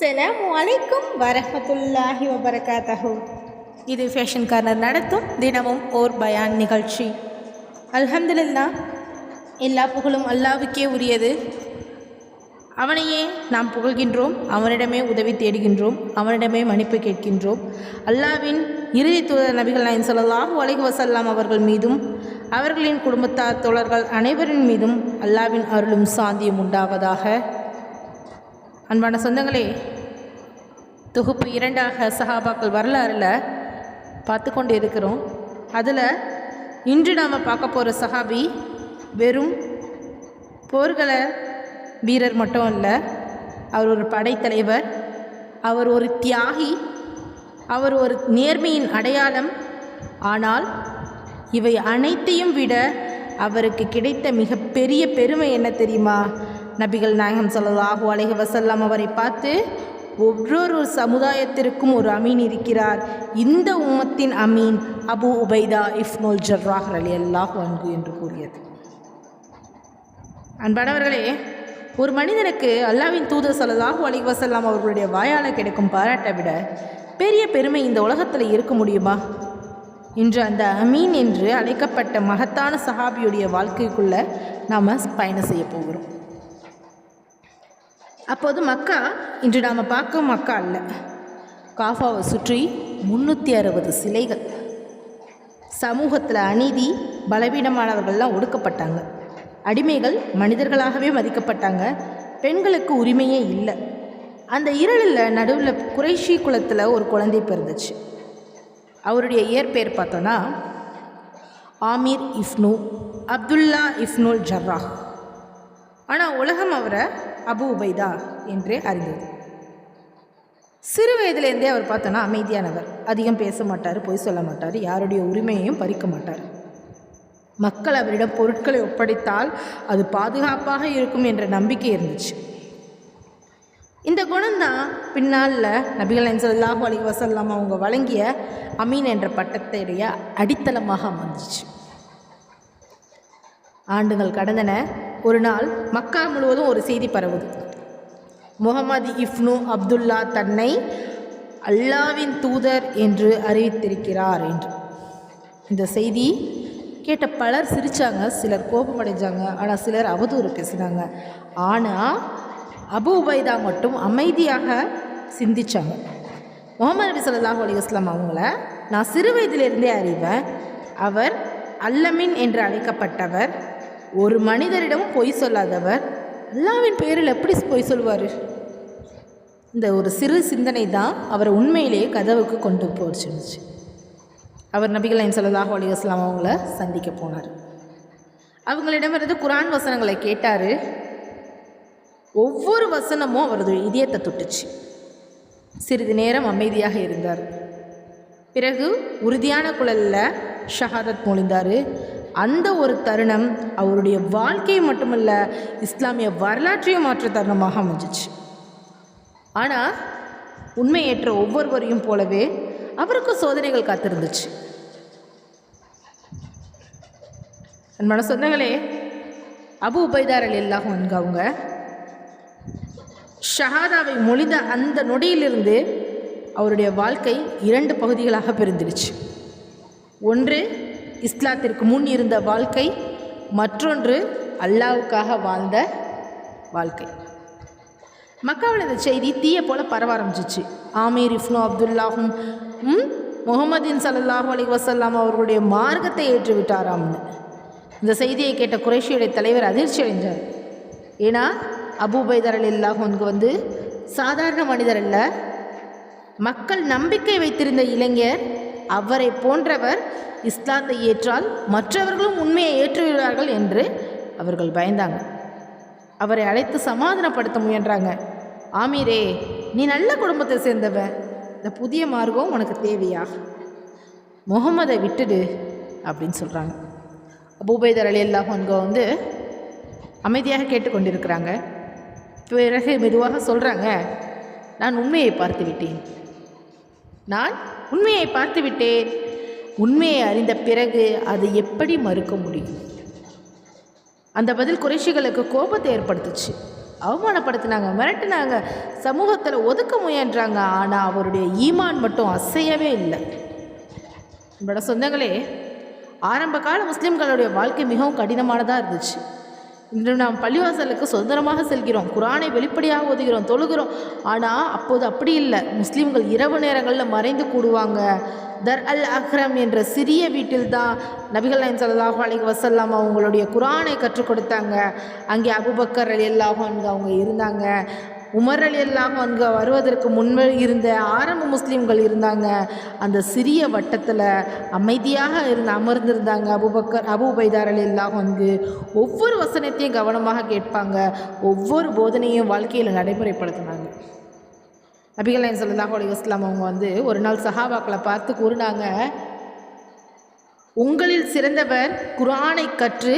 அஸ்ஸலாமு அலைக்கும் வரஹ்மத்துல்லாஹி வபரகாத்தஹு. இது ஃபேஷன் கார்னர் நடத்தும் தினமும் ஓர் பயான் நிகழ்ச்சி. அல்ஹம்துலில்லாஹ், எல்லா புகழும் அல்லாஹ்வுக்கே உரியது. அவனையே நாம் புகழ்கின்றோம், அவனிடமே உதவி தேடுகின்றோம், அவனிடமே மன்னிப்பு கேட்கின்றோம். அல்லாஹ்வின் இறுதி தூதர் நபிகள் நாயகம் ஸல்லல்லாஹு அலைஹி வஸல்லம் அவர்கள் மீதும் அவர்களின் குடும்பத்தார் தோழர்கள் அனைவரின் மீதும் அல்லாஹ்வின் அருளும் சாந்தியும் உண்டாவதாக. அன்பான சொந்தங்களே, தொகுப்பு 2ஆக சஹாபாக்கள் வரலாறில் பார்த்து கொண்டு இருக்கிறோம். அதில் இன்று நாம் பார்க்க போகிற சஹாபி வெறும் போர்களை வீரர் மட்டும் இல்லை, அவர் ஒரு படைத்தலைவர், அவர் ஒரு தியாகி, அவர் ஒரு நேர்மையின் அடையாளம். ஆனால் இவை அனைத்தையும் விட அவருக்கு கிடைத்த மிகப்பெரிய பெருமை என்ன தெரியுமா? நபிகள் நாயகம் ஸல்லல்லாஹு அலைஹி வஸல்லம் அவரை பார்த்து, ஒவ்வொரு சமுதாயத்திற்கும் ஒரு அமீன் இருக்கிறார், இந்த உம்மத்தின் அமீன் அபு உபைதா இப்னுல் ஜர்ராஹ் ரலியல்லாஹு அன்ஹு என்று கூறியது. அன்பானவர்களே, ஒரு மனிதனுக்கு அல்லாஹ்வின் தூதர் ஸல்லல்லாஹு அலைஹி வஸல்லம் அவர்களுடைய வாயால் கிடைக்கும் பாராட்டை விட பெரிய பெருமை இந்த உலகத்தில் இருக்க முடியுமா? இன்று அந்த அமீன் என்று அழைக்கப்பட்ட மகத்தான சஹாபியுடைய வாழ்க்கைக்குள்ளே நாம் பயணம் செய்ய போகிறோம். அப்போது மக்கா இன்று நாம் பார்க்கும் மக்கா அல்ல. காஃபாவை சுற்றி 360 சிலைகள். சமூகத்தில் அநீதி, பலவீனமானவர்கள்லாம் ஒடுக்கப்பட்டாங்க. அடிமைகள் மனிதர்களாகவே மதிக்கப்பட்டாங்க. பெண்களுக்கு உரிமையே இல்லை. அந்த இருளில் நடுவில் குறைஷி குலத்தில் ஒரு குழந்தை பிறந்துச்சு. அவருடைய இயற்பெயர் பார்த்தோன்னா ஆமீர் இப்னு அப்துல்லா இப்னுல் ஜர்ராஹ். ஆனால் உலகம் அவரை அபு உபைதா என்றே அறிந்தது. சிறு வயதிலேருந்தே அவர் பார்த்தோன்னா அமைதியானவர், அதிகம் பேச மாட்டார், பொய் சொல்ல மாட்டார், யாருடைய உரிமையையும் பறிக்க மாட்டார். மக்கள் அவரிடம் பொருட்களை ஒப்படைத்தால் அது பாதுகாப்பாக இருக்கும் என்ற நம்பிக்கை இருந்துச்சு. இந்த குணம்தான் பின்னால் நபிகள் நாயகம் ஸல்லல்லாஹு அலைஹி வஸல்லம் அவங்க வழங்கிய அமீன் என்ற பட்டத்துடைய அடித்தளமாக அமைஞ்சிச்சு. ஆண்டுகள் கடந்தன. ஒரு நாள் மக்கா முழுவதும் ஒரு செய்தி பரவுது. முஹம்மது இப்னு அப்துல்லா தன்னை அல்லாஹ்வின் தூதர் என்று அறிவித்திருக்கிறார் என்று. இந்த செய்தி கேட்ட பலர் சிரித்தாங்க, சிலர் கோபமடைஞ்சாங்க, ஆனால் சிலர் அவதூறு பேசினாங்க. ஆனால் அபு உபைதா மட்டும் அமைதியாக சிந்திச்சாங்க. முஹம்மது நபி ஸல்லல்லாஹு அலைஹி வஸல்லம் அவங்கள நான் சிறு வயதிலிருந்தே அறிவேன். அவர் அல்லமீன் என்று அழைக்கப்பட்டவர், ஒரு மனிதரிடமும் பொய் சொல்லாதவர். அல்லாஹ்வின் பெயரில் எப்படி பொய் சொல்வார்? இந்த ஒரு சிறு சிந்தனை தான் அவரை உண்மையிலேயே கதவுக்கு கொண்டு போச்சுருந்துச்சு. அவர் நபிகள் நாயகம் ஸல்லல்லாஹு அலைஹி வஸல்லம் அவங்கள சந்திக்க போனார். அவங்களிடமிருந்து குர்ஆன் வசனங்களை கேட்டார். ஒவ்வொரு வசனமும் அவரது இதயத்தை தொட்டுச்சு. சிறிது நேரம் அமைதியாக இருந்தார். பிறகு உறுதியான குரலில் ஷஹாதத் மொழிந்தார். அந்த ஒரு தருணம் அவருடைய வாழ்க்கையை மட்டுமல்ல, இஸ்லாமிய வரலாற்றையும் மாற்ற தருணமாக அமைஞ்சிச்சு. ஆனால் உண்மையேற்ற ஒவ்வொருவரையும் போலவே அவருக்கும் சோதனைகள் காத்திருந்துச்சு. அன்பான சொந்தங்களே, அபு உபைதா ரலியல்லாஹு அன்ஹு அவங்க ஷஹாதாவை மொழிந்த அந்த நொடியிலிருந்து அவருடைய வாழ்க்கை 2 பகுதிகளாக பிரிந்துடுச்சு. ஒன்று இஸ்லாத்திற்கு முன் இருந்த வாழ்க்கை, மற்றொன்று அல்லாஹ்வுக்காக வாழ்ந்த வாழ்க்கை. மக்காவில் இந்த செய்தி தீய போல பரவ ஆரம்பிச்சிச்சு. ஆமீர் இப்னு அப்துல்லாஹும் முஹம்மதின் ஸல்லல்லாஹு அலைஹி வஸல்லம் அவர்களுடைய மார்க்கத்தை ஏற்றுவிட்டாராம்னு. இந்த செய்தியை கேட்ட குறைஷியுடைய தலைவர் அதிர்ச்சி அடைஞ்சார். ஏன்னா அபு உபைதா ரலியல்லாஹு அன்ஹு சாதாரண மனிதர் அல்ல, மக்கள் நம்பிக்கை வைத்திருந்த இளைஞர். அவரை போன்றவர் இஸ்லாத்தை ஏற்றால் மற்றவர்களும் உண்மையை ஏற்றுவிடுவார்கள் என்று அவர்கள் பயந்தாங்க. அவரை அழைத்து சமாதானப்படுத்த முயன்றாங்க. ஆமீரே, நீ நல்ல குடும்பத்தை சேர்ந்தவன், இந்த புதிய மார்க்கம் உனக்கு தேவையா? முகம்மதை விட்டுடு அப்படின்னு சொல்கிறாங்க. அபு உபைதா ரலியல்லாஹு அன்ஹு அமைதியாக கேட்டுக்கொண்டிருக்கிறாங்க. பிறகு மெதுவாக சொல்கிறாங்க, நான் உண்மையை பார்த்து விட்டேன், நான் உண்மையை பார்த்து விட்டேன். உண்மையை அறிந்த பிறகு அதை எப்படி மறுக்க முடியும்? அந்த பதில் குறைஷிகளுக்கு கோபத்தை ஏற்படுத்துச்சு. அவமானப்படுத்தினாங்க, மிரட்டினாங்க, சமூகத்தில் ஒதுக்க முயன்றாங்க. ஆனால் அவருடைய ஈமான் மட்டும் அசையவே இல்லை. நம்மளோட சொந்தங்களே, ஆரம்ப கால முஸ்லீம்களுடைய வாழ்க்கை மிகவும் கடினமானதாக இருந்துச்சு. இன்று நாம் பள்ளிவாசலுக்கு சுதந்திரமாக செல்கிறோம், குரானை வெளிப்படையாக ஓதுகிறோம், தொழுகிறோம். ஆனால் அப்போது அப்படி இல்லை. முஸ்லீம்கள் இரவு நேரங்களில் மறைந்து கூடுவாங்க. தர் அல் அக்ரம் என்ற சிறிய வீட்டில் தான் நபிகள் நாயகம் ஸல்லல்லாஹு அலைஹி வஸல்லம் அவங்களுடைய குரானை கற்றுக் கொடுத்தாங்க. அங்கே அபூபக்கர் ரலியல்லாஹு அன்ஹு அவங்க இருந்தாங்க. உமர் ரலியல்லாஹு அன்ஹு வருவதற்கு முன்பு இருந்த ஆரம்ப முஸ்லீம்கள் இருந்தாங்க. அந்த சிறிய வட்டத்தில் அமைதியாக அமர்ந்திருந்தாங்க. அபூ உபைதா ரலியல்லாஹு அன்ஹு ஒவ்வொரு வசனத்தையும் கவனமாக கேட்பாங்க, ஒவ்வொரு போதனையும் வாழ்க்கையில் நடைமுறைப்படுத்தினாங்க. நபிகள் நாயகம் ஸல்லல்லாஹு அலைஹி வஸல்லம் அவங்க ஒரு நாள் சஹாபாக்களை பார்த்து கூறினாங்க, உங்களில் சிறந்தவர் குர்ஆனை கற்று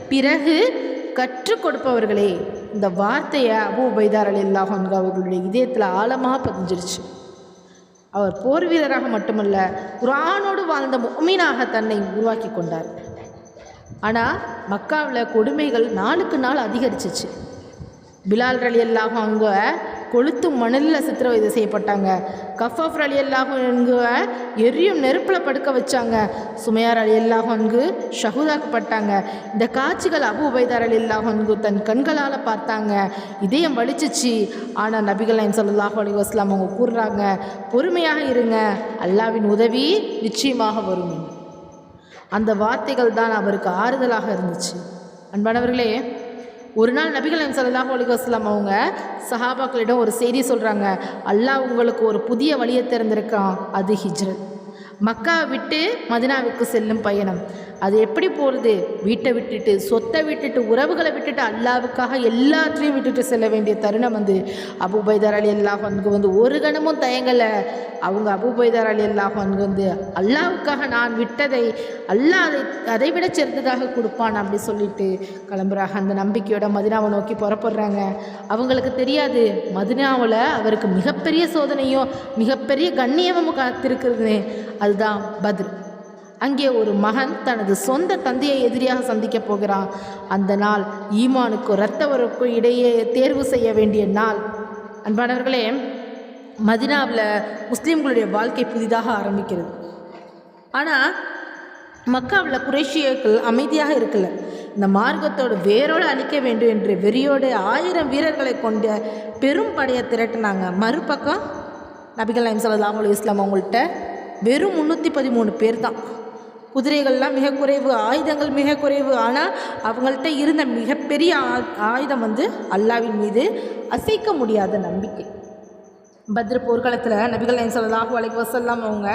பிறகு கற்றுக் கொடுப்பவர்களே. இந்த வார்த்தையை அபூ உபைதா ரலியல்லாஹு அன்ஹு அவர்களுடைய இதயத்தில் ஆழமாக பதிஞ்சிருச்சு. அவர் போர் வீரராக மட்டுமல்ல, குர்ஆனோடு வாழ்ந்த முஃமினாக தன்னை உருவாக்கி கொண்டார். ஆனால் மக்காவில் கொடுமைகள் நாளுக்கு நாள் அதிகரிச்சிச்சு. பிலால் ரலியல்லாஹு அன்ஹு கொளுத்து மணலில் சித்திரவதை செய்யப்பட்டாங்க. கஃபாஃப் ரலியல்லாஹு அன்ஹு எரியும் நெருப்பில் படுக்க வச்சாங்க. சுமையார் ரலியல்லாஹு அன்ஹு ஷஹூதாக்கப்பட்டாங்க. இந்த காட்சிகள் அபூ உபைதா ரலியல்லாஹு அன்ஹு தன் கண்களால் பார்த்தாங்க. இதயம் வலிச்சிச்சு. ஆனால் நபிகள் நாயகம் ஸல்லல்லாஹு அலைஹி வஸல்லம் அவங்க கூறுறாங்க, பொறுமையாக இருங்க, அல்லாஹ்வின் உதவி நிச்சயமாக வரும். அந்த வார்த்தைகள் தான் அவருக்கு ஆறுதலாக இருந்துச்சு. அன்பானவர்களே, ஒரு நாள் நபிகள் நாயகம் ஸல்லல்லாஹு அலைஹி வஸல்லம் அவங்க சஹாபாக்களிடம் ஒரு செய்தி சொல்கிறாங்க. அல்லாஹ் உங்களுக்கு ஒரு புதிய வழியை திறந்திருக்கான், அது ஹிஜ்ரத். மக்காவை விட்டு மதினாவுக்கு செல்லும் பயணம். அது எப்படி போகிறது? வீட்டை விட்டுட்டு, சொத்தை விட்டுட்டு, உறவுகளை விட்டுட்டு, அல்லாவுக்காக எல்லாத்தையும் விட்டுட்டு செல்ல வேண்டிய தருணம் அபூ உபைதா ரலியல்லாஹு அன்ஹு ஒரு கணமும் தயங்கலை. அவங்க அபூ உபைதா ரலியல்லாஹு அன்ஹு அல்லாவுக்காக நான் விட்டதை அல்லாஹ் அதை விட சிறந்ததாக கொடுப்பான் அப்படி சொல்லிட்டு கிளம்புறாங்க. அந்த நம்பிக்கையோட மதினாவை நோக்கி புறப்படுறாங்க. அவங்களுக்கு தெரியாது, மதினாவில் அவருக்கு மிகப்பெரிய சோதனையும் மிகப்பெரிய கண்ணியமும் காத்திருக்கிறது. அதுதான் பத்ர். அங்கே ஒரு மகன் தனது சொந்த தந்தையை எதிரியாக சந்திக்க போகிறான். அந்த நாள் ஈமானுக்கும் இரத்தவருக்கும் இடையே தேர்வு செய்ய வேண்டிய நாள். அன்பானவர்களே, மதினாவில் முஸ்லீம்களுடைய வாழ்க்கை புதிதாக ஆரம்பிக்கிறது. ஆனால் மக்காவில் குறைஷியர்கள் அமைதியாக இருக்கல. இந்த மார்க்கத்தோடு வேரோடு அழிக்க வேண்டும் என்று வெறியோடு 1000 வீரர்களை கொண்ட பெரும் படையை திரட்டினாங்க. மறுபக்கம் நபிகள் நாயகம் ஸல்லல்லாஹு அலைஹி வஸல்லம் அவங்கள்ட்ட வெறும் 313 பேர் தான். குதிரைகள்லாம் மிக குறைவு, ஆயுதங்கள் மிக குறைவு. ஆனால் அவங்கள்ட்ட இருந்த மிகப்பெரிய ஆயுதம் அல்லாஹ்வின் மீது அசைக்க முடியாத நம்பிக்கை. பத்ர் போர்க்களத்தில் நபிகள் நாயகம் ஸல்லல்லாஹு அலைஹி வஸல்லம் அவங்க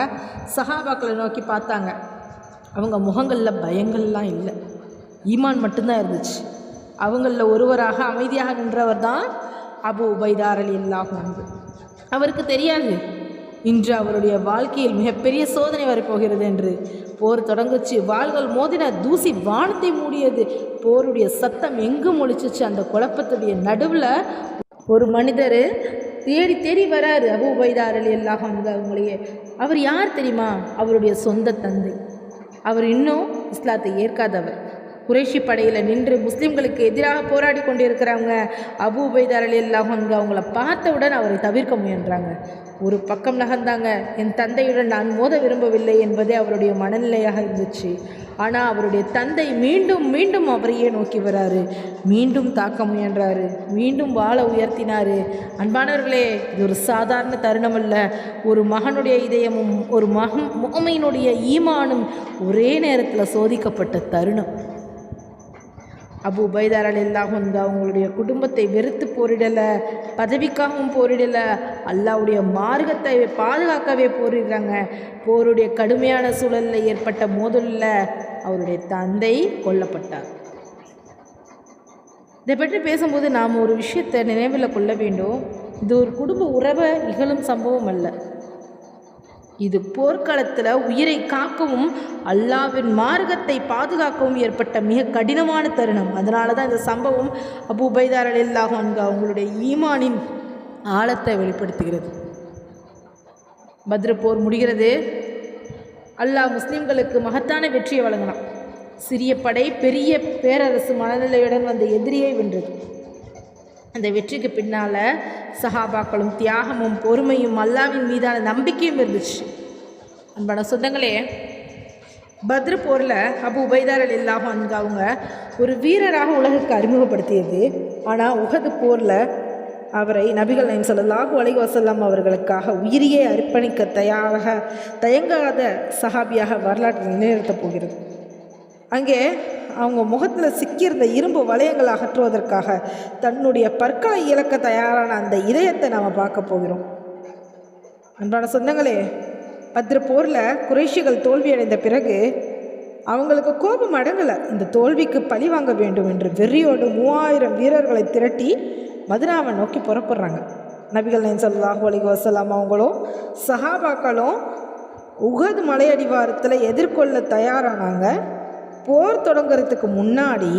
சஹாபாக்களை நோக்கி பார்த்தாங்க. அவங்க முகங்களில் பயங்கள்லாம் இல்லை, ஈமான் மட்டும்தான் இருந்துச்சு. அவங்களில் ஒருவராக அமைதியாக நின்றவர் தான் அபூ உபைதா ரலியல்லாஹு அன்ஹு. அவருக்கு தெரியாது இன்று அவருடைய வாழ்க்கையில் மிகப்பெரிய சோதனை வரப்போகிறது என்று. போர் தொடங்குச்சு. வாள்கள் மோதின, தூசி வானத்தை மூடியது. போருடைய சத்தம் எங்கும் ஒலிச்சிச்சு. அந்த குழப்பத்துடைய நடுவில் ஒரு மனிதர் தேடி தேடி வராரு அபூ உபைதா ரலியல்லாஹு அன்ஹு அவங்களையே. அவர் யார் தெரியுமா? அவருடைய சொந்த தந்தை. அவர் இன்னும் இஸ்லாத்தை ஏற்காதவர். குறைஷி படையில் நின்று முஸ்லீம்களுக்கு எதிராக போராடி கொண்டிருக்கிறவங்க அபூ உபைதா ரலியல்லாஹு அன்ஹு அவங்கள பார்த்தவுடன் அவரை தவிர்க்க முயன்றாங்க. ஒரு பக்கம் நகர்ந்தாங்க. என் தந்தையுடன் நான் மோத விரும்பவில்லை என்பதே அவருடைய மனநிலையாக இருந்துச்சு. ஆனால் அவருடைய தந்தை மீண்டும் மீண்டும் அவரையே நோக்கி வராரு. மீண்டும் தாக்க முயன்றாரு. மீண்டும் வாளை உயர்த்தினார். அன்பானவர்களே, இது ஒரு சாதாரண தருணம் அல்ல. ஒரு மகனுடைய இதயமும் ஒரு முஃமினுடைய ஈமானும் ஒரே நேரத்தில் சோதிக்கப்பட்ட தருணம். அபூ உபைதா ரலியல்லாஹு அன்ஹு அவங்களுடைய குடும்பத்தை வெறுத்து போரிடலை, பதவிக்காகவும் போரிடலை, அல்லாஹ்வுடைய மார்க்கத்தை பாதுகாக்கவே போரிடுறாங்க. போருடைய கடுமையான சூழலில் ஏற்பட்ட மோதலில் அவருடைய தந்தை கொல்லப்பட்டார். இதை பற்றி பேசும்போது நாம் ஒரு விஷயத்தை நினைவில் கொள்ள வேண்டும். இது ஒரு குடும்ப உறவை இகழும் சம்பவம் அல்ல. இது போர்க்களத்தில் உயிரை காக்கவும் அல்லாஹ்வின் மார்க்கத்தை பாதுகாக்கவும் ஏற்பட்ட மிக கடினமான தருணம். அதனால தான் இந்த சம்பவம் அபூ உபைதா ரலியல்லாஹு அன்ஹு அவங்களுடைய ஈமானின் ஆழத்தை வெளிப்படுத்துகிறது. பத்ர் போர் முடிகிறது. அல்லாஹ் முஸ்லீம்களுக்கு மகத்தான வெற்றியை வழங்கினான். சிறிய படை பெரிய பேரரசு மனநிலையுடன் வந்த எதிரியை வென்றது. அந்த வெற்றிக்கு பின்னால் சஹாபாக்களும் தியாகமும் பொறுமையும் அல்லாஹ்வின் மீதான நம்பிக்கையும் இருந்துச்சு. அன்பான சொந்தங்களே, பத்ர் போரில் அபு உபைதா ரலியல்லாஹு அன்ஹு அவங்க ஒரு வீரராக உலகுக்கு அறிமுகப்படுத்தியது. ஆனால் உஹது போரில் அவரை நபிகள் நாயகம் ஸல்லல்லாஹு அலைஹி வஸல்லம் அவர்களுக்காக உயிரியை அர்ப்பணிக்க தயங்காத சஹாபியாக வரலாற்றில் நிலைநிறுத்தப் போகிறது. அங்கே அவங்க முகத்தில் சிக்கியிருந்த இரும்பு வளையங்களை அகற்றுவதற்காக தன்னுடைய பற்களை இழக்க தயாரான அந்த இதயத்தை நாம் பார்க்க போகிறோம். அன்பான சொந்தங்களே, பத்ர் போரில் குறைஷிகள் தோல்வியடைந்த பிறகு அவங்களுக்கு கோபம் அடங்கலை. இந்த தோல்விக்கு பழி வாங்க வேண்டும் என்று வெறியோடு 3000 வீரர்களை திரட்டி மதினாவை நோக்கி புறப்படுறாங்க. நபிகள் நாயகம் ஸல்லல்லாஹு அலைஹி வஸல்லம் அவங்களும் சஹாபாக்களும் உஹது மலையடிவாரத்தில் எதிர்கொள்ள தயாரானாங்க. போர் தொடங்குறதுக்கு முன்னாடி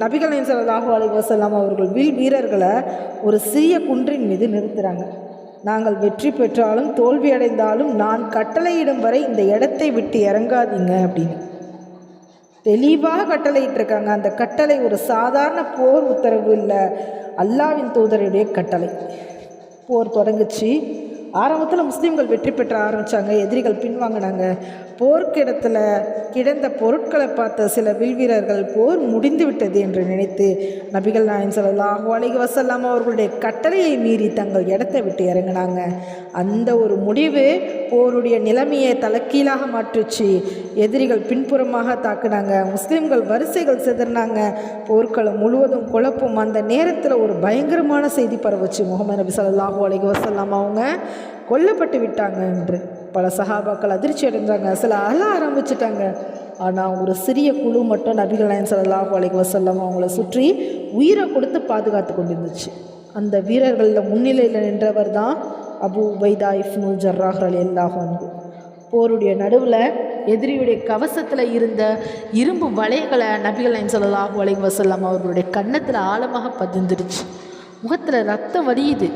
நபிகள் நாயகம் ஸல்லல்லாஹு அலைஹி வஸல்லம் அவர்கள் வில் வீரர்களை ஒரு சிறிய குன்றின் மீது நிறுத்துகிறாங்க. நாங்கள் வெற்றி பெற்றாலும் தோல்வி அடைந்தாலும் நான் கட்டளையிடும் வரை இந்த இடத்தை விட்டு இறங்காதீங்க அப்படின்னு தெளிவாக கட்டளையிட்டிருக்காங்க. அந்த கட்டளை ஒரு சாதாரண போர் உத்தரவு இல்லை, அல்லாஹ்வின் தூதருடைய கட்டளை. போர் தொடங்குச்சு. ஆரம்பத்தில் முஸ்லீம்கள் வெற்றி பெற்ற ஆரம்பித்தாங்க, எதிரிகள் பின்வாங்கினாங்க. போர்க்கிடத்தில் கிடந்த பொருட்களை பார்த்த சில வில்வீரர்கள் போர் முடிந்து விட்டது என்று நினைத்து நபிகள் நாயகம் ஸல்லல்லாஹு அலைஹி வஸல்லம் அவர்களுடைய கட்டளையை மீறி தங்கள் இடத்தை விட்டு இறங்கினாங்க. அந்த ஒரு முடிவு போருடைய நிலைமையை தலைக்கீழாக மாற்றுச்சு. எதிரிகள் பின்புறமாக தாக்குனாங்க, முஸ்லீம்கள் வரிசைகள் சிதறினாங்க, போர்க்களம் முழுவதும் குழப்பம். அந்த நேரத்தில் ஒரு பயங்கரமான செய்தி பரவுச்சு, முஹம்மது நபி ஸல்லல்லாஹு அலைஹி வஸல்லம் அவங்க கொல்லப்பட்டு விட்டாங்க என்று. பல சஹாபாக்கள் அதிர்ச்சி அடைஞ்சாங்க, சில அழ ஆரம்பிச்சிட்டாங்க. ஆனால் ஒரு சிறிய குழு மட்டும் நபிகள் நாயகம் ஸல்லல்லாஹு அலைஹி வஸல்லம் அவங்கள சுற்றி உயிரை கொடுத்து பாதுகாத்து கொண்டிருந்துச்சு. அந்த வீரர்களில் முன்னிலையில் நின்றவர் தான் அபு உபைதா இப்னுல் ஜர்ராஹ் ரலியல்லாஹு அன்ஹு. போருடைய நடுவில் எதிரியுடைய கவசத்தில் இருந்த இரும்பு வளையங்களை நபிகள் நாயகம் ஸல்லல்லாஹு அலைஹி வஸல்லம் அவர்களுடைய கன்னத்தில் ஆழமாக பதிந்துருச்சு. முகத்தில் ரத்தம் வடியுது.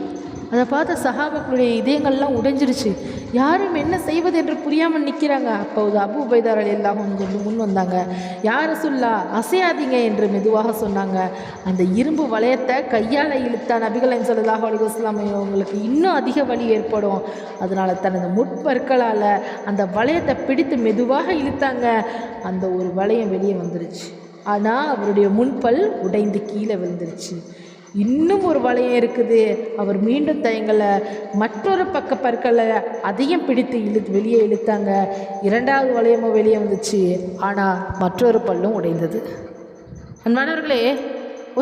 அதை பார்த்த சஹாபாக்களுடைய இதயங்கள்லாம் உடைஞ்சிருச்சு. யாரும் என்ன செய்வது என்று புரியாமல் நிற்கிறாங்க. அப்போது அபு உபைதா ரலியல்லாஹு அன்ஹு முன் வந்தாங்க. யார் ரசூலுல்லாஹ், அசையாதீங்க என்று மெதுவாக சொன்னாங்க. அந்த இரும்பு வளையத்தை கையால் இழுத்தா நபிகள் நாயகம் ஸல்லல்லாஹு அலைஹி வஸல்லம் அவங்களுக்கு இன்னும் அதிக வலி ஏற்படும். அதனால் தனது முட்பற்களால் அந்த வளையத்தை பிடித்து மெதுவாக இழுத்தாங்க. அந்த ஒரு வளையம் வெளியே வந்துருச்சு. ஆனால் அவருடைய முன்பல் உடைந்து கீழே விழுந்துருச்சு. இன்னும் ஒரு வளையம் இருக்குது. அவர் மீண்டும் தயங்கலை, மற்றொரு பக்க பற்களை அதையும் பிடித்து வெளியே இழுத்தாங்க. 2வது வளையமும் வெளியே வந்துச்சு. ஆனால் மற்றொரு பல்லும் உடைந்தது. அன்பானவர்களே,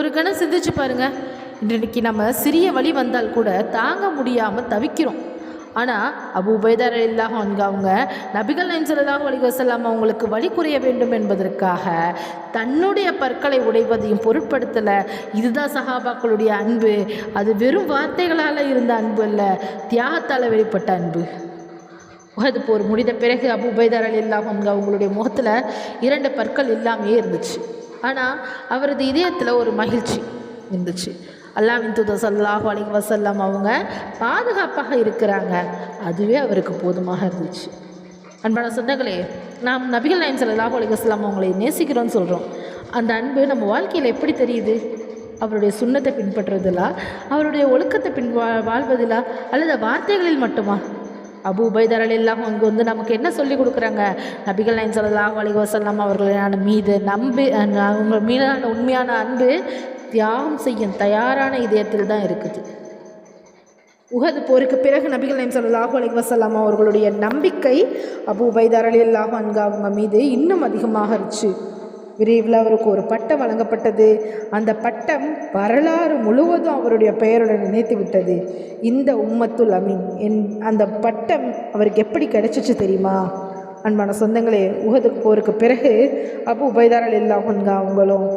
ஒரு கணம் சிந்திச்சு பாருங்கள். இன்றைக்கு நம்ம சிறிய வலி வந்தால் கூட தாங்க முடியாமல் தவிக்கிறோம். ஆனால் அபு உபைதா ரலியல்லாஹு அன்ஹு அவங்க நபிகள் நாயகம் ஸல்லல்லாஹு அலைஹி வஸல்லம் அவங்களுக்கு வழி குறைய வேண்டும் என்பதற்காக தன்னுடைய பற்களை உடைவதையும் பொருட்படுத்தலை. இதுதான் சஹாபாக்களுடைய அன்பு. அது வெறும் வார்த்தைகளால் இருந்த அன்பு அல்ல, தியாகத்தால் வெளிப்பட்ட அன்பு. உஹது போர் முடிந்த பிறகு அபு உபைதா ரலியல்லாஹு அன்ஹு அவங்களுடைய முகத்தில் 2 பற்கள் இல்லாமே இருந்துச்சு. ஆனால் அவரது இதயத்தில் ஒரு மகிழ்ச்சி இருந்துச்சு. அல்லாஹ்வின் தூதர் ஸல்லல்லாஹு அலைஹி வஸல்லம் அவங்க பாதுகாப்பாக இருக்கிறாங்க, அதுவே அவருக்கு போதுமாக இருந்துச்சு. அன்பான சொந்தங்களே, நாம் நபிகள் நாயகம் ஸல்லல்லாஹு அலைஹி வஸல்லம் அவங்களை நேசிக்கிறோன்னு சொல்கிறோம். அந்த அன்பு நம்ம வாழ்க்கையில் எப்படி தெரியுது? அவருடைய சுன்னத்தை பின்பற்றுவதிலா, அவருடைய ஒழுக்கத்தை வாழ்வதிலா, அல்லது வார்த்தைகளில் மட்டுமா? அபு உபைதா ரலியல்லாஹு அன்ஹு வந்து நமக்கு என்ன சொல்லி கொடுக்குறாங்க? நபிகள் நாயகம் ஸல்லல்லாஹு அலைஹி வஸல்லம் அவர்களான மீது உங்கள் மீதான உண்மையான அன்பு தியாகம் செய்யும் தயாரான இதயத்தில் தான் இருக்குது. உஹது போருக்கு பிறகு நபிகள் நாயகம் ஸல்லல்லாஹு அலைஹி வஸல்லம் அவர்களுடைய நம்பிக்கை அபு உபைதா ரலியல்லாஹு அன்ஹு அவங்க மீது இன்னும் அதிகமாக இருந்துச்சு. விரைவில் அவருக்கு ஒரு பட்டம் வழங்கப்பட்டது. அந்த பட்டம் வரலாறு முழுவதும் அவருடைய பெயருடன் நினைத்து விட்டது. இந்த உம்மத்துல் அமீன் அந்த பட்டம் அவருக்கு எப்படி கிடைச்சிச்சு தெரியுமா? அன்பான சொந்தங்களே, உஹது போருக்கு பிறகு அபு உபைதா ரலியல்லாஹு அன்ஹு அவங்களும்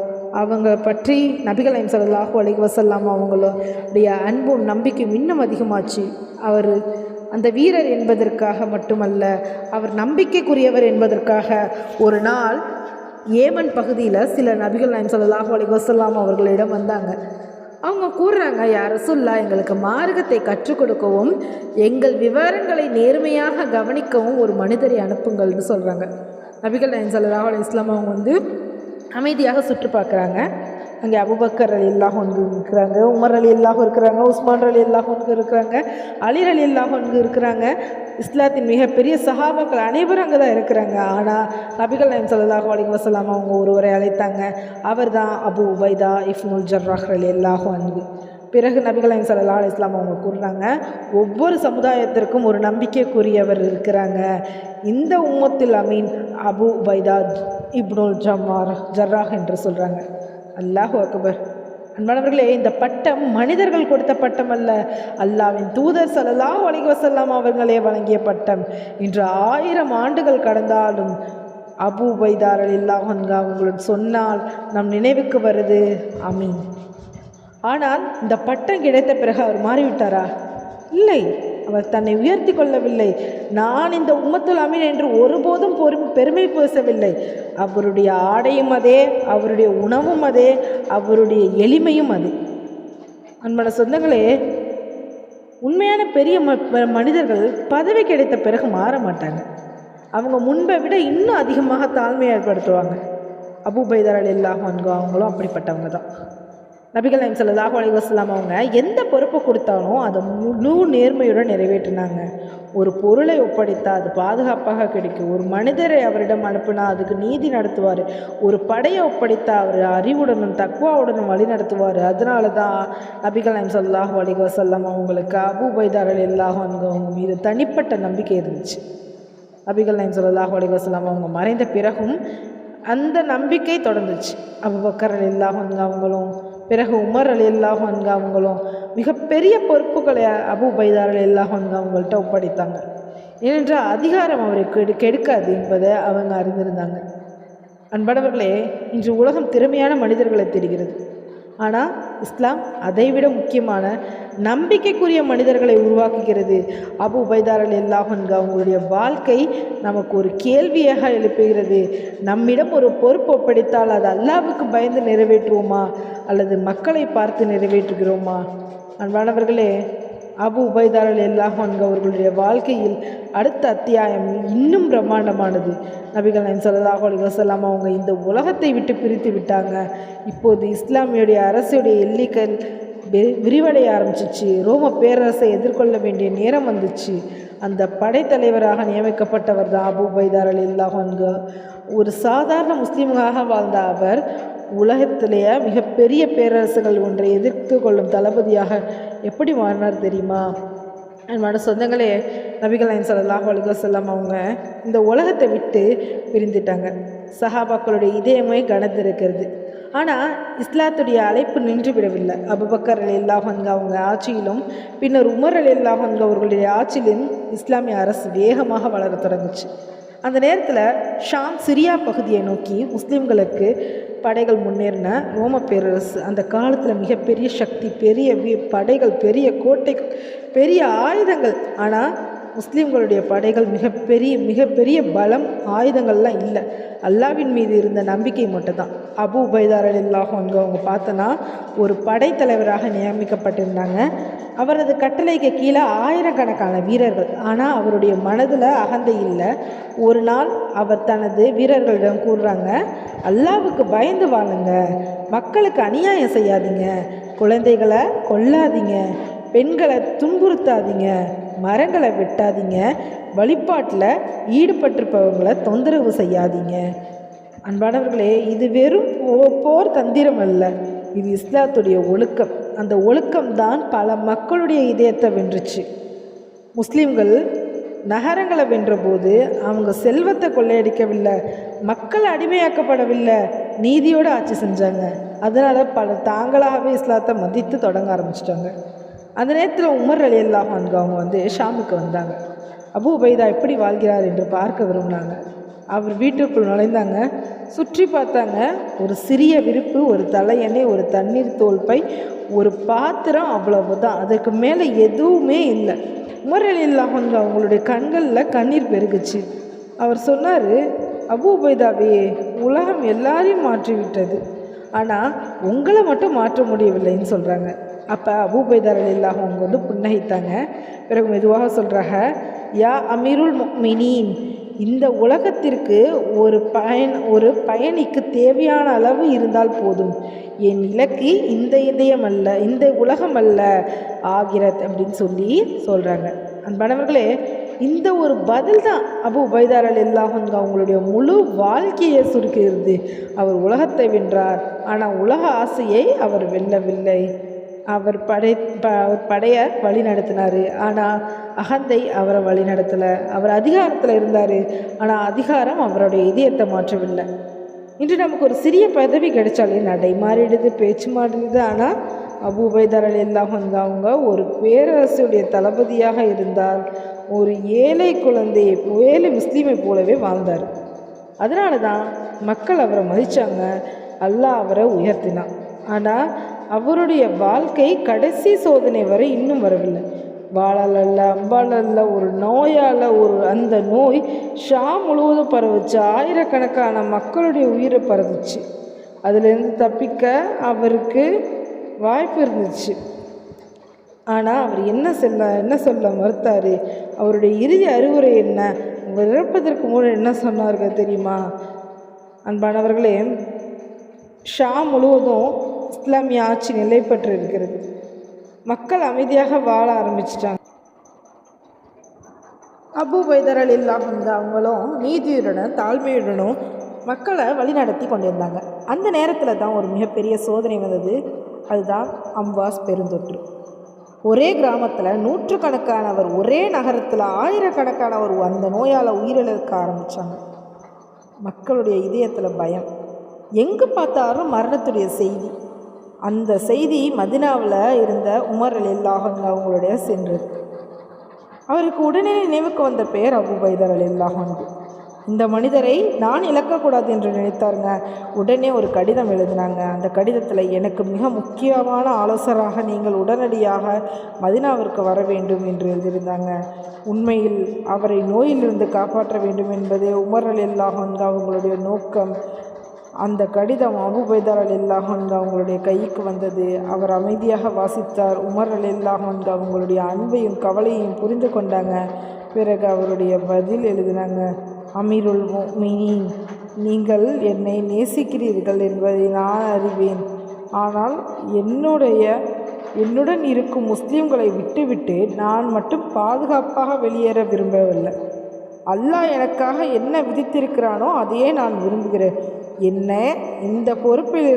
அவங்க பற்றி நபிகள் நாயகம் ஸல்லல்லாஹு அலைஹி வஸல்லம் அவங்களுடைய அன்பும் நம்பிக்கையும் இன்னும் அதிகமாச்சு. அவர் அந்த வீரர் என்பதற்காக மட்டுமல்ல, அவர் நம்பிக்கைக்குரியவர் என்பதற்காக ஒரு நாள் ஏமன் பகுதியில் சில நபிகள் நாயகம் ஸல்லல்லாஹு அலைஹி வஸல்லம் அவர்களிடம் வந்தாங்க. அவங்க கூறுறாங்க, யா ரசூலுல்லாஹ், எங்களுக்கு மார்க்கத்தை கற்றுக் கொடுக்கவும் எங்கள் விவரங்களை நேர்மையாக கவனிக்கவும் ஒரு மனிதரை அனுப்புங்கள்னு சொல்கிறாங்க. நபிகள் நாயகம் ஸல்லல்லாஹு அலைஹி வஸல்லம் அவங்க வந்து அமைதியாக சுற்றி பார்க்குறாங்க. அங்கே அபூபக்கர் ரலியல்லாஹு அன்ஹு இருக்கிறாங்க, உமர் ரலியல்லாஹு இருக்கிறாங்க, உஸ்மான் ரலியல்லாஹு அன்ஹு இருக்கிறாங்க, அலி ரலியல்லாஹு அன்ஹு இருக்கிறாங்க. இஸ்லாத்தின் மிகப்பெரிய சஹாபாக்கள் அனைவரும் அங்கே தான் இருக்கிறாங்க. ஆனால் நபிகள் நாயகம் ஸல்லல்லாஹு அலைஹி வஸல்லம் அவங்க ஒருவரை அழைத்தாங்க. அவர் தான் அபு உபைதா இப்னுல் ஜர்ராஹ் ரலியல்லாஹு அன்ஹு. பிறகு நபிகள் நாயகம் ஸல்லல்லாஹு அலைஹி வஸல்லம் அவங்க கூறுறாங்க, ஒவ்வொரு சமுதாயத்திற்கும் ஒரு நம்பிக்கைக்குரியவர் இருக்கிறாங்க. இந்த உம்மத்தில் அமீன் அபு உபைதா இப்னுல் ஜர்ராஹ் என்று சொல்கிறாங்க. அல்லாஹு அக்பர். அன்பானவர்களே, இந்த பட்டம் மனிதர்கள் கொடுத்த பட்டம் அல்ல, அல்லாஹ்வின் தூதர் ஸல்லல்லாஹு அலைஹி வஸல்லம் அவர்களே வழங்கிய பட்டம். இன்று 1000 ஆண்டுகள் கடந்தாலும் அபு உபைதா ரலியல்லாஹு அன்ஹு அவங்களுக்கு சொன்னால் நம் நினைவுக்கு வருது அமீன். ஆனால் இந்த பட்டம் கிடைத்த பிறகு அவர் மாறிவிட்டாரா? இல்லை, அவர் தன்னை உயர்த்தி கொள்ளவில்லை. நான் இந்த உம்மத்துல் அமீன் என்று ஒருபோதும் பெருமை பேசவில்லை. அவருடைய ஆடையும் அதே, அவருடைய உணவும் அதே, அவருடைய எளிமையும் அது. அன்பான சொந்தங்களே, உண்மையான பெரிய மனிதர்கள் பதவி கிடைத்த பிறகு மாற மாட்டாங்க. அவங்க முன்பை விட இன்னும் அதிகமாக தாழ்மையை ஏற்படுத்துவாங்க. அபூ உபைதா ரலியல்லாஹு அன்ஹு அவங்களும் அப்படிப்பட்டவங்க தான். நபிகள் நாயகம் ஸல்லல்லாஹு அலைஹி வஸல்லம் அவங்க எந்த பொறுப்பை கொடுத்தாலும் அதை முழு நேர்மையுடன் நிறைவேற்றினாங்க. ஒரு பொருளை ஒப்படைத்தா அது பாதுகாப்பாக கிடைக்கும். ஒரு மனிதரை அவரிடம் அனுப்பினா அதுக்கு நீதி நடத்துவார். ஒரு படையை ஒப்படைத்தா அவர் அறிவுடனும் தக்வாவுடனும் வழி நடத்துவார். அதனால தான் நபிகள் நாயகம் ஸல்லல்லாஹு அலைஹி வஸல்லம் அவங்களுக்கு அபூ உபைதா ரலியல்லாஹு அன்ஹு அவங்க மீது தனிப்பட்ட நம்பிக்கை இருந்துச்சு. நபிகள் நாயகம் ஸல்லல்லாஹு அலைஹி வஸல்லம் அவங்க மறைந்த பிறகும் அந்த நம்பிக்கை தொடர்ந்துச்சு. அபூபக்கர் ரலியல்லாஹு அன்ஹு அவங்களும் பிறகு உமர் ரலியல்லாஹு அன்ஹு அவங்களும் மிகப்பெரிய பொறுப்புகளை அபூ உபைதா ரலியல்லாஹு அன்ஹு அவங்கள்ட்ட ஒப்படைத்தாங்க. ஏனென்றால் அதிகாரம் அவரை கெடுக்காது என்பதை அவங்க அறிந்திருந்தாங்க. அன்பானவர்களே, இன்று உலகம் திறமையான மனிதர்களை தெரிகிறது. ஆனால் இஸ்லாம் அதைவிட முக்கியமான நம்பிக்கைக்குரிய மனிதர்களை உருவாக்குகிறது. அபூ உபைதா ரலியல்லாஹு அன்ஹு அவங்களுடைய வாழ்க்கை நமக்கு ஒரு கேள்வியாக எழுப்புகிறது. நம்மிடம் ஒரு பொறுப்பு ஒப்படைத்தால் அது அல்லாஹ்வுக்கு பயந்து நிறைவேற்றுவோமா அல்லது மக்களை பார்த்து நிறைவேற்றுகிறோமா? அன்பானவர்களே, அபூ உபைதா ரலியல்லாஹு அன்ஹு அவர்களுடைய வாழ்க்கையில் அடுத்த அத்தியாயம் இன்னும் பிரம்மாண்டமானது. நபிகள் நாயகம் ஸல்லல்லாஹு அலைஹி வஸல்லம் அவங்க இந்த உலகத்தை விட்டு பிரித்து விட்டாங்க. இப்போது இஸ்லாமியுடைய அரசுடைய எல்லைகள் விரிவடைய ஆரம்பிச்சிச்சு. ரோம பேரரசை எதிர்கொள்ள வேண்டிய நேரம் வந்துச்சு. அந்த படைத்தலைவராக நியமிக்கப்பட்டவர் தான் அபூ உபைதா ரலியல்லாஹு அன்ஹு. ஒரு சாதாரண முஸ்லீமாக வாழ்ந்த அவர் உலகத்திலேயே மிகப்பெரிய பேரரசுகள் ஒன்றை எதிர்த்து கொள்ளும் தளபதியாக எப்படி மாறினார் தெரியுமா? என்னோட சொந்தங்களே, நபிகள் நாயகம் ஸல்லல்லாஹு அலைஹி வஸல்லம் அவங்க இந்த உலகத்தை விட்டு பிரிந்துட்டாங்க. சஹாபாக்களுடைய இதயமே கனத்திருக்கிறது. ஆனால் இஸ்லாத்துடைய அழைப்பு நின்று விடவில்லை. அபூபக்கர் ரலியல்லாஹு அன்ஹு அவங்க ஆட்சியிலும் பின்னர் உமர் ரலியல்லாஹு அன்ஹு அவர்களுடைய ஆட்சியிலும் இஸ்லாமிய அரசு வேகமாக வளர தொடங்குச்சு. அந்த நேரத்தில் ஷாம் சிரியா பகுதியை நோக்கி முஸ்லீம்களுக்கு படைகள் முன்னேறின. ரோம பேரரசு அந்த காலத்தில் மிகப்பெரிய சக்தி, பெரிய படைகள், பெரிய கோட்டைகள், பெரிய ஆயுதங்கள். ஆனால் முஸ்லீம்களுடைய படைகள் மிகப்பெரிய பலம், ஆயுதங்கள்லாம் இல்லை. அல்லாஹ்வின் மீது இருந்த நம்பிக்கை மட்டும் தான். அபூ உபைதா ரலியல்லாஹு அன்ஹு அவங்க பார்த்தோன்னா ஒரு படைத்தலைவராக நியமிக்கப்பட்டிருந்தாங்க. அவரது கட்டளைக்கு கீழே ஆயிரக்கணக்கான வீரர்கள். ஆனால் அவருடைய மனதில் அகந்தை இல்லை. ஒரு நாள் அவர் தனது வீரர்களிடம் கூறுறாங்க, அல்லாஹ்வுக்கு பயந்து வாழுங்க, மக்களுக்கு அநியாயம் செய்யாதீங்க, குழந்தைகளை கொல்லாதீங்க, பெண்களை துன்புறுத்தாதீங்க, மரங்களை வெட்டாதீங்க, வழிபாட்டில் ஈடுபட்டிருப்பவங்களை தொந்தரவு செய்யாதீங்க. அன்பானவர்களே, இது வெறும் போர் தந்திரம் அல்ல, இது இஸ்லாத்துடைய ஒழுக்கம். அந்த ஒழுக்கம்தான் பல மக்களுடைய இதயத்தை வென்றுச்சு. முஸ்லீம்கள் நகரங்களை வென்றபோது அவங்க செல்வத்தை கொள்ளையடிக்கவில்லை, மக்கள் அடிமையாக்கப்படவில்லை, நீதியோடு ஆட்சி செஞ்சாங்க. அதனால் பலர் தாங்களாகவே இஸ்லாத்தை மதித்து தொடங்க ஆரம்பிச்சிட்டாங்க. அந்த நேரத்தில் உமர் ரலியல்லாஹு அன்ஹு அவங்க ஷாமுக்கு வந்தாங்க. அபூ உபைதா எப்படி வாழ்கிறார் என்று பார்க்க விரும்பினாங்க. அவர் வீட்டுக்குள் நுழைந்தாங்க. சுற்றி பார்த்தாங்க. ஒரு சிறிய விரிப்பு, ஒரு தலையணை, ஒரு தண்ணீர் தோல்பை, ஒரு பாத்திரம், அவ்வளவுதான். அதுக்கு மேலே எதுவுமே இல்லை. உமர் ரலியல்லாஹு அன்ஹு அவங்களுடைய கண்களில் கண்ணீர் பெருகுச்சு. அவர் சொன்னார், அபூ உபைதாவே, உலகம் எல்லாரையும் மாற்றிவிட்டது, ஆனால் உங்களை மட்டும் மாற்ற முடியவில்லைன்னு சொல்கிறாங்க. அப்போ அபூ உபைதா ரலியல்லாஹு அன்ஹு புன்னகைத்தாங்க. பிறகு மெதுவாக சொல்கிறாங்க, யா அமீருல் முஃமினீன், இந்த உலகத்திற்கு ஒரு பயணிக்கு தேவையான அளவு இருந்தால் போதும். என் இலக்கு இந்த இதயம் அல்ல, இந்த உலகம் அல்ல, ஆகிரத் அப்படின்னு சொல்லி சொல்கிறாங்க. அன்பானவர்களே, இந்த ஒரு பதில் தான் அபு உபைதா ரலியல்லாஹு அன்ஹு அவங்களுடைய முழு வாழ்க்கையை சுருக்கிறது. அவர் உலகத்தை வென்றார், ஆனால் உலக ஆசையை அவர் வெல்லவில்லை. அவர் படையை வழி நடத்தினார், ஆனால் அகந்தை அவரை வழி நடத்தலை. அவர் அதிகாரத்தில் இருந்தார், ஆனால் அதிகாரம் அவருடைய இதயத்தை மாற்றவில்லை. இன்று நமக்கு ஒரு சிறிய பதவி கிடைச்சாலே நடை மாறிடுது, பேச்சு மாறிடுது. ஆனால் அபு உபைதா ரலியல்லாஹு அன்ஹு அவங்க ஒரு பேரரசுடைய தளபதியாக இருந்தால் ஒரு ஏழை குழந்தையை ஏழை முஸ்லீமை போலவே வாழ்ந்தார். அதனால தான் மக்கள் அவரை மதித்தாங்க, அல்லாஹ் அவரை உயர்த்தினான். ஆனால் அவருடைய வாழ்க்கை கடைசி சோதனை வரை இன்னும் வரவில்லை. வாழால் அல்ல, அம்பால் அல்ல, ஒரு நோயால் அந்த நோய் ஷாம் முழுவதும் பரவுச்சு. ஆயிரக்கணக்கான மக்களுடைய உயிரை பரவுச்சு. அதிலிருந்து தப்பிக்க அவருக்கு வாய்ப்பு இருந்துச்சு. ஆனால் அவர் என்ன சொல்ல மறுத்தார். அவருடைய இறுதி அறிவுரை என்ன? உங்கள் இறப்பதற்கு முன் என்ன சொன்னார்கள் தெரியுமா? அன்பானவர்களே, ஷாம் முழுவதும் இஸ்லாமிய ஆட்சி நிலை பெற்று இருக்கிறது. மக்கள் அமைதியாக வாழ ஆரம்பிச்சிட்டாங்க. அபு உபைதா ரலியல்லாஹு அன்ஹு அவங்களும் நீதியுடனும் தாழ்மையுடனும் மக்களை வழிநடத்தி கொண்டிருந்தாங்க. அந்த நேரத்தில் தான் ஒரு மிகப்பெரிய சோதனை வந்தது. அதுதான் அம்வாஸ் பெருந்தொற்று. ஒரே கிராமத்தில் நூற்றுக்கணக்கானவர், ஒரே நகரத்தில் ஆயிரக்கணக்கானவர் அந்த நோயால் உயிரிழக்க ஆரம்பித்தாங்க. மக்களுடைய இதயத்தில் பயம், எங்கே பார்த்தாலும் மரணத்துடைய செய்தி. அந்த செய்தி மதினாவில் இருந்த உமர் ரலியல்லாஹு அன்ஹு அவங்களுடைய சென்றது. அவருக்கு உடனே நினைவுக்கு வந்த பெயர் அபு உபைதா ரலியல்லாஹு அன்ஹு. இந்த மனிதரை நான் இழக்கக்கூடாது என்று நினைத்தாருங்க. உடனே ஒரு கடிதம் எழுதினாங்க. அந்த கடிதத்தில், எனக்கு மிக முக்கியமான ஆலோசகராக நீங்கள் உடனடியாக மதினாவிற்கு வர வேண்டும் என்று எழுதியிருந்தாங்க. உண்மையில் அவரை நோயிலிருந்து காப்பாற்ற வேண்டும் என்பதே உமர் ரலியல்லாஹு அன்ஹு அவங்களுடைய நோக்கம். அந்த கடிதம் அபு உபைதா ரலியல்லாஹு அன்ஹு அவங்களுடைய கைக்கு வந்தது. அவர் அமைதியாக வாசித்தார். உமர் ரலியல்லாஹு அன்ஹு அவங்களுடைய அன்பையும் கவலையையும் புரிந்து கொண்டாங்க. பிறகு அவருடைய பதில் எழுதினாங்க. அமீருல் முஃமினீன், நீங்கள் என்னை நேசிக்கிறீர்கள் என்பதை நான் அறிவேன். ஆனால் என்னுடன் இருக்கும் முஸ்லீம்களை விட்டுவிட்டு நான் மட்டும் பாதுகாப்பாக வெளியேற விரும்பவில்லை. அல்லாஹ் எனக்காக என்ன விதித்திருக்கிறானோ அதையே நான் விரும்புகிறேன். என்ன இந்த பொறுப்பில்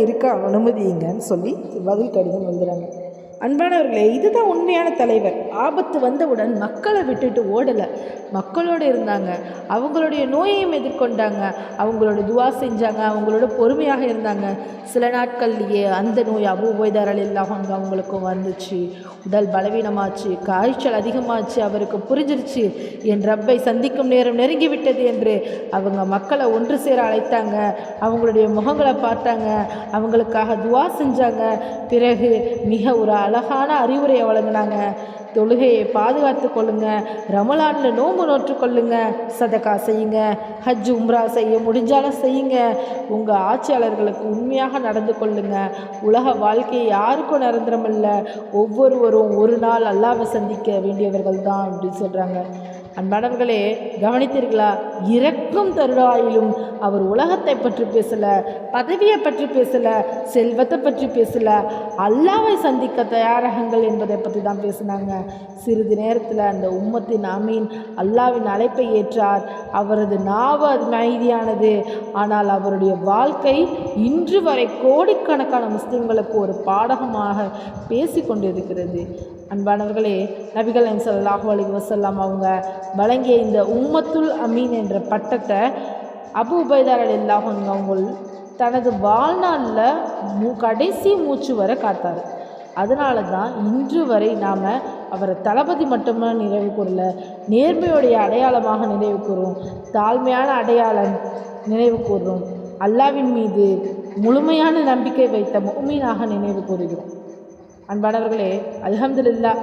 இருக்க அனுமதிங்கன்னு சொல்லி பதில் கடிதம் எழுதுகிறாங்க. அன்பானவர்களே, இதுதான் உண்மையான தலைவர். ஆபத்து வந்தவுடன் மக்களை விட்டுட்டு ஓடலை, மக்களோடு இருந்தாங்க. அவங்களுடைய நோயையும் எதிர்கொண்டாங்க, அவங்களோட துவா செஞ்சாங்க, அவங்களோட பொறுமையாக இருந்தாங்க. சில நாட்கள்லேயே அந்த நோய் அபு உபைதா ரலியல்லாஹு அன்ஹு அவங்களுக்கும் வந்துச்சு. உடல் பலவீனமாச்சு, காய்ச்சல் அதிகமாச்சு. அவருக்கு புரிஞ்சிருச்சு, என் ரப்பை சந்திக்கும் நேரம் நெருங்கிவிட்டது என்று. அவங்க மக்களை ஒன்று சேர அழைத்தாங்க, அவங்களுடைய முகங்களை பார்த்தாங்க, அவங்களுக்காக துவா செஞ்சாங்க. பிறகு மிக ஒரு அழகான அறிவுரையை வழங்கினாங்க. தொழுகையை பாதுகாத்து கொள்ளுங்க, ரமலானில் நோன்பு நோற்றுக்கொள்ளுங்க, சதக்கா செய்யுங்க, ஹஜ் உம்ரா செய்ய முடிஞ்சாலும் செய்யுங்க, உங்கள் ஆட்சியாளர்களுக்கு உண்மையாக நடந்து கொள்ளுங்க. உலக வாழ்க்கை யாருக்கும் நிரந்தரமில்ல, ஒவ்வொருவரும் ஒரு நாள் அல்லாஹ்வை சந்திக்க வேண்டியவர்கள் தான் அப்படின்னு சொல்கிறாங்க. அன்பானவர்களே, கவனித்தீர்களா? இறக்கும் தருவாயிலும் அவர் உலகத்தை பற்றி பேசலை, பதவியை பற்றி பேசலை, செல்வத்தை பற்றி பேசலை, அல்லாஹ்வை சந்திக்க தயாராகுங்கள் என்பதை பற்றி தான் பேசினாங்க. சிறிது நேரத்தில் அந்த உம்மத்தின் அமீன் அல்லாஹ்வின் அழைப்பை ஏற்றார். அவரது நாவு அமைதியானது. ஆனால் அவருடைய வாழ்க்கை இன்று வரை கோடிக்கணக்கான முஸ்லிம்களுக்கு ஒரு பாடகமாக பேசி கொண்டிருக்கிறது. அன்பானவர்களே, நபிகள் ஸல்லல்லாஹு அலைஹி வஸல்லம் அவங்க வழங்கிய இந்த உம்மத்துல் அமீன் என்ற பட்டத்தை அபு உபைதா ரலியல்லாஹு அன்ஹு அவங்க தனது வாழ்நாளில் கடைசி மூச்சு வரை காத்தார். அதனால தான் இன்று வரை நாம் அவரை தளபதி மட்டுமே நினைவு கூறல, நேர்மையுடைய அடையாளமாக நினைவு கூறுவோம், தாழ்மையான அடையாளம் நினைவு கூறுறோம், அல்லாஹ்வின் மீது முழுமையான நம்பிக்கை வைத்த முஃமினாக நினைவு கூறுகிறோம். அன்பானவர்களே, அல்ஹம்துலில்லாஹ்,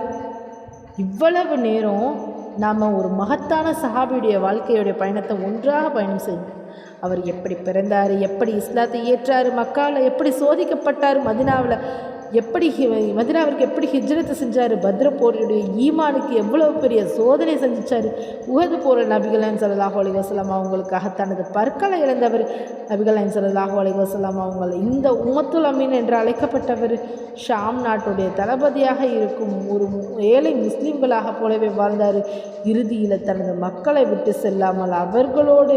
இவ்வளவு நேரம் நாம் ஒரு மகத்தான சஹாபியுடைய வாழ்க்கையுடைய பயணத்தை ஒன்றாக பயணம் செய்யும். அவர் எப்படி பிறந்தார், எப்படி இஸ்லாத்தை ஏற்றார், மக்காவில் எப்படி சோதிக்கப்பட்டார், மதினாவில் எப்படி மதினாவிற்கு எப்படி ஹிஜ்ரத்து செஞ்சார், பத்ர போருடைய ஈமானுக்கு எவ்வளோ பெரிய சோதனை செஞ்சிச்சார். உஹது போர் நபிகள் நாயகம் ஸல்லல்லாஹு அலைஹி வஸல்லம் அவங்களுக்காக தனது பற்களை இழந்தவர் நபிகள் நாயகம் ஸல்லல்லாஹு அலைஹி வஸல்லம் அவங்க. இந்த உம்மத்துல் அமீன் என்று அழைக்கப்பட்டவர் ஷாம் நாட்டுடைய தளபதியாக இருக்கும் ஒரு ஏழை முஸ்லீம்களாக போலவே வாழ்ந்தார். இறுதியில் தனது மக்களை விட்டு செல்லாமல் அவர்களோடு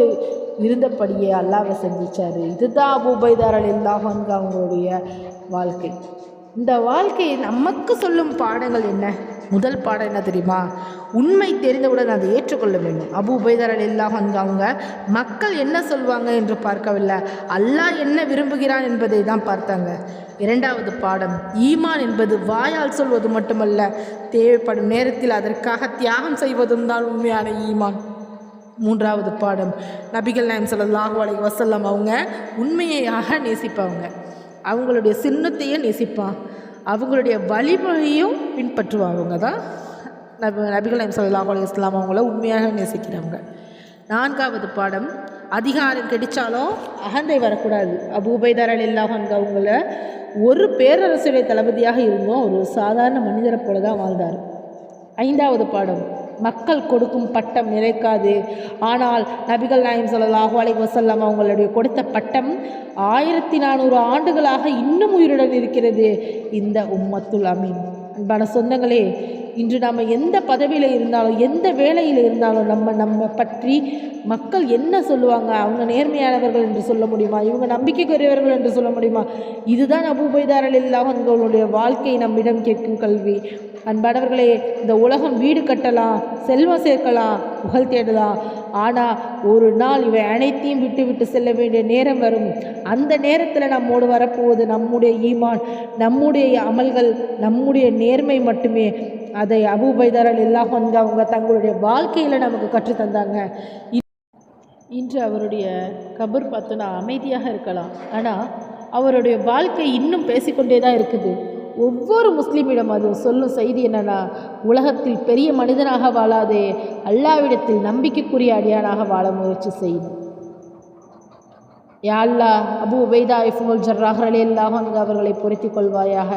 இருந்தபடியே அல்லாஹ்வை சந்திச்சார். இதுதான் அபூ உபைதா ரலியல்லாஹு அன்ஹு அவங்களுடைய வாழ்க்கை. இந்த வாழ்க்கையை நமக்கு சொல்லும் பாடங்கள் என்ன? முதல் பாடம் என்ன தெரியுமா? உண்மை தெரிந்தவுடன் அதை ஏற்றுக்கொள்ள வேண்டும். அபூ உபைதா ரலியல்லாஹு அன்ஹு அவங்க மக்கள் என்ன சொல்வாங்க என்று பார்க்கவில்லை, அல்லாஹ் என்ன விரும்புகிறான் என்பதை தான் பார்த்தாங்க. இரண்டாவது பாடம், ஈமான் என்பது வாயால் சொல்வது மட்டுமல்ல, தேவைப்படும் நேரத்தில் அதற்காக தியாகம் செய்வதும் தான் உண்மையான ஈமான். மூன்றாவது பாடம், நபிகள் நாயகம் ஸல்லல்லாஹு அலைஹி வஸல்லம் அவங்க உண்மையாக நேசிப்பாங்க, அவங்களுடைய சின்னத்தையே நேசிப்பான், அவங்களுடைய வழிமுறையும் பின்பற்றுவாங்க தான் நபிகள் நாயகம் ஸல்லல்லாஹு அலைஹி வஸல்லம் அவங்கள உண்மையாக நேசிக்கிறவங்க. நான்காவது பாடம், அதிகாரம் கிடைச்சாலும் அகந்தை வரக்கூடாது. அபூ உபைதா ரலியல்லாஹு அன்ஹு அவங்கள ஒரு பேரரசுடைய தளபதியாக இருந்தோம், ஒரு சாதாரண மனிதரை போல தான் வாழ்ந்தார். ஐந்தாவது பாடம், மக்கள் கொடுக்கும் பட்டம் நிலைக்காது, ஆனால் நபிகள் நாயகம் ஸல்லல்லாஹு அலைஹி வஸல்லம் அவங்களுடைய கொடுத்த பட்டம் 1400 ஆண்டுகளாக இன்னும் உயிருடன் இருக்கிறது. இந்த உம்மத்துல் அமீன். அன்பான சொந்தங்களே, இன்று நாம் எந்த பதவியில் இருந்தாலும் எந்த வேலையில் இருந்தாலும் நம்ம பற்றி மக்கள் என்ன சொல்லுவாங்க? அவங்க நேர்மையானவர்கள் என்று சொல்ல முடியுமா? இவங்க நம்பிக்கைக்குரியவர்கள் என்று சொல்ல முடியுமா? இதுதான் அபூ உபைதா ரலியல்லாஹு அன்ஹுவுடைய வாழ்க்கை நம்மிடம் கேட்கும் கல்வி. அன்பானவர்களே, இந்த உலகம் வீடு கட்டலாம், செல்வம் சேர்க்கலாம், புகழ் தேடலாம், ஆனால் ஒரு நாள் இவை அனைத்தையும் விட்டு விட்டு செல்ல வேண்டிய நேரம் வரும். அந்த நேரத்தில் நம்மோடு வரப்போவது நம்முடைய ஈமான், நம்முடைய அமல்கள், நம்முடைய நேர்மை மட்டுமே. அதை அபூ உபைதா ரலியல்லாஹு அன்ஹு அவங்க தங்களுடைய வாழ்க்கையில் நமக்கு கற்றுத்தந்தாங்க. இன்று அவருடைய கபர் பார்த்தோன்னா அமைதியாக இருக்கலாம், ஆனால் அவருடைய வாழ்க்கை இன்னும் பேசிக்கொண்டே தான் இருக்குது. ஒவ்வொரு முஸ்லீமிடம் அது சொல்லும் செய்தி என்னென்னா, உலகத்தில் பெரிய மனிதனாக வாழாதே, அல்லாஹ்விடத்தில் நம்பிக்கைக்குரிய அடியானாக வாழ முயற்சி செய்யணும். யா அல்லாஹ், அபூ உபைதா இப்னுல் ஜர்ராஹ் ரலியல்லாஹு அன்ஹு அவர்களை பொருத்திக் கொள்வாயாக.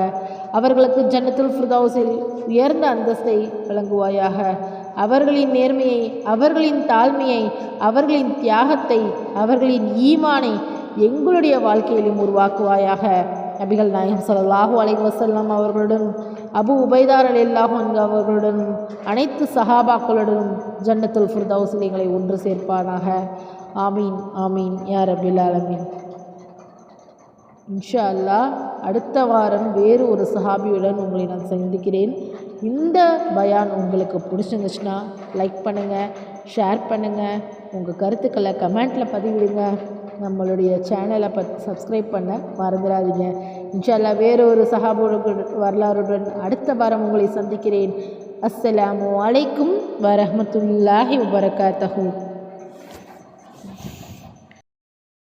அவர்களுக்கு ஜன்னத்துல் ஃபிர்தௌஸில் உயர்ந்த அந்தஸ்தை வழங்குவாயாக. அவர்களின் நேர்மையை, அவர்களின் தாழ்மையை, அவர்களின் தியாகத்தை, அவர்களின் ஈமானை எங்களுடைய வாழ்க்கையிலும் உருவாக்குவாயாக. நபிகள் நாயகம் ஸல்லல்லாஹு அலைஹி வஸல்லம் அவர்களுடன், அபூ உபைதா ரலியல்லாஹு அன்ஹு அவர்களுடன், அனைத்து சஹாபாக்களுடன் ஜன்னத்துல் ஃபிர்தௌஸில் எங்களை ஒன்று சேர்ப்பானாக. ஆமீன் ஆமீன் யா ரப்பில் ஆலமீன். இன்ஷா அல்லாஹ் அடுத்த வாரம் வேறு ஒரு சஹாபியுடன் உங்களை நான் சந்திக்கிறேன். இந்த பயான் உங்களுக்கு பிடிச்சிருந்துச்சுன்னா லைக் பண்ணுங்கள், ஷேர் பண்ணுங்கள், உங்கள் கருத்துக்களை கமெண்ட்டில் பதிவிடுங்க. நம்மளுடைய சேனலை சப்ஸ்கிரைப் பண்ண மறந்துடாதீங்க. இன்ஷா அல்லாஹ் வேறு ஒரு வரலாறுடன் அடுத்த வாரம் உங்களை சந்திக்கிறேன். அஸ்ஸலாமு அலைக்கும் வரஹ்மத்துல்லாஹி வபரகாத்துஹு.